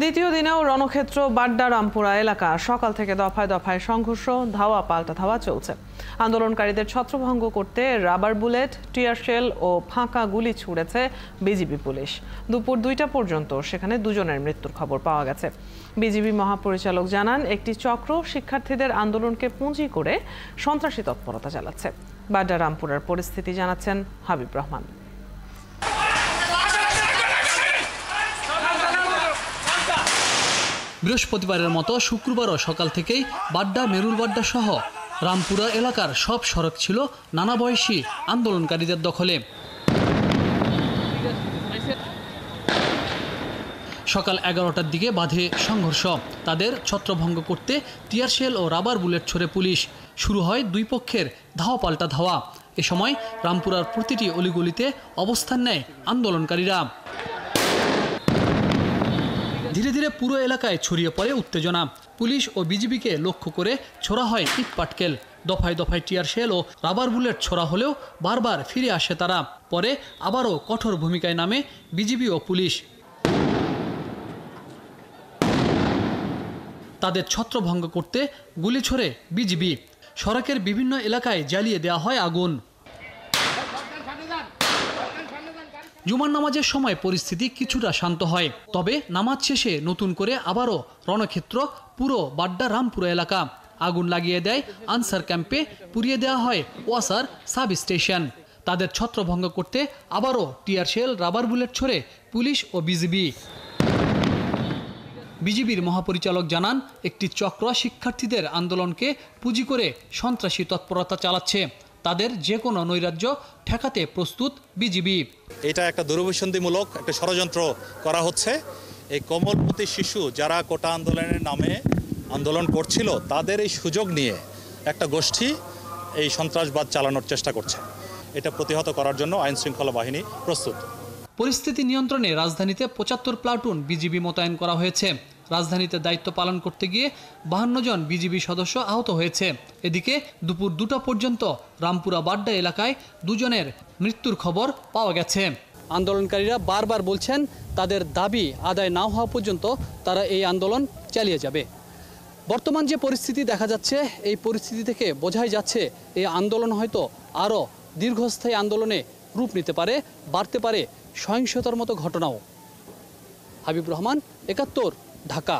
দ্বিতীয় দিনেও রণক্ষেত্র বাড্ডা রামপুরা এলাকা সকাল থেকে দফায় দফায় সংঘর্ষ, ধাওয়া পাল্টা ধাওয়া চলছে। আন্দোলনকারীদের ছত্রভঙ্গ করতে রাবার বুলেট, টিয়ার শেল ও ফাঁকা গুলি ছুড়েছে বিজিবি পুলিশ। দুপুর 2টা পর্যন্ত সেখানে দুজনের মৃত্যুর খবর পাওয়া গেছে। বিজিবি মহাপরিচালক জানান, একটি চক্র শিক্ষার্থীদের আন্দোলনকে পুঁজি করে সন্ত্রাসী তৎপরতা চালাচ্ছে। বাড্ডা রামপুরার পরিস্থিতি জানাচ্ছেন হাবিব রহমান। বৃহস্পতিবারের মতো শুক্রবারও সকাল থেকেই বাড্ডা, মেরুলবাড্ডা সহ রামপুরা এলাকার সব সড়ক ছিল নানা বয়সী আন্দোলনকারীদের দখলে। সকাল 11টার দিকে বাধে সংঘর্ষ। তাদের ছত্রভঙ্গ করতে টিয়ারশেল ও রাবার বুলেট ছড়ে পুলিশ। শুরু হয় দুই পক্ষের ধাওয়া পাল্টা ধাওয়া। এ সময় রামপুরার প্রতিটি অলিগলিতে অবস্থান নেয় আন্দোলনকারীরা। ধীরে ধীরে পুরো এলাকায় ছড়িয়ে পড়ে উত্তেজনা। পুলিশ ও বিজিবিকে লক্ষ্য করে ছোড়া হয় ইট পাটকেল। দফায় দফায় টিয়ার শেল ও রাবার বুলেট ছোড়া হলেও বারবার ফিরে আসে তারা। পরে আবারও কঠোর ভূমিকায় নামে বিজিবি ও পুলিশ। তাদের ছত্রভঙ্গ করতে গুলি ছোড়ে বিজিবি। সড়কের বিভিন্ন এলাকায় জ্বালিয়ে দেওয়া হয় আগুন। জুমার নামাজের সময় পরিস্থিতি কিছুটা শান্ত হয়। তবে নামাজ শেষে নতুন করে আবারও রণক্ষেত্র পুরো বাড্ডা রামপুরা এলাকা। আগুন লাগিয়ে দেয় আনসার ক্যাম্পে, পুড়িয়ে দেওয়া হয় ওয়াসার সাব স্টেশন। তাদের ছত্রভঙ্গ করতে আবারও টিয়ার শেল, রাবার বুলেট ছড়ে পুলিশ ও বিজিবি। বিজিবির মহাপরিচালক জানান, একটি চক্র শিক্ষার্থীদের আন্দোলনকে পুঁজি করে সন্ত্রাসী তৎপরতা চালাচ্ছে। তাদের যে কোনো নৈরাজ্য ঠেকাতে প্রস্তুত বিজিবি। এটা একটা দূরভিসন্ধিমূলক একটা ষড়যন্ত্র করা হচ্ছে। এই কোমলমতি শিশু যারা কোটা আন্দোলনের নামে আন্দোলন করছিল, তাদের এই সুযোগ নিয়ে একটা গোষ্ঠী এই সন্ত্রাসবাদ চালানোর চেষ্টা করছে। এটা প্রতিহত করার জন্য আইন শৃঙ্খলা বাহিনী প্রস্তুত। পরিস্থিতি নিয়ন্ত্রণে রাজধানীতে 75 প্লাটুন বিজিবি মোতায়েন করা হয়েছে। রাজধানীতে দায়িত্ব পালন করতে গিয়ে 52 জন বিজিবি সদস্য আহত হয়েছে। এদিকে দুপুর 2টা পর্যন্ত রামপুরা বাড্ডা এলাকায় দুজনের মৃত্যুর খবর পাওয়া গেছে। আন্দোলনকারীরা বারবার বলছেন, তাদের দাবি আদায় না হওয়া পর্যন্ত তারা এই আন্দোলন চালিয়ে যাবে। বর্তমান যে পরিস্থিতি দেখা যাচ্ছে, এই পরিস্থিতি থেকে বোঝাই যাচ্ছে এই আন্দোলন হয়তো আরও দীর্ঘস্থায়ী আন্দোলনে রূপ নিতে পারে, বাড়তে পারে সহিংসতার মতো ঘটনাও। হাবিব রহমান, 71, ঢাকা।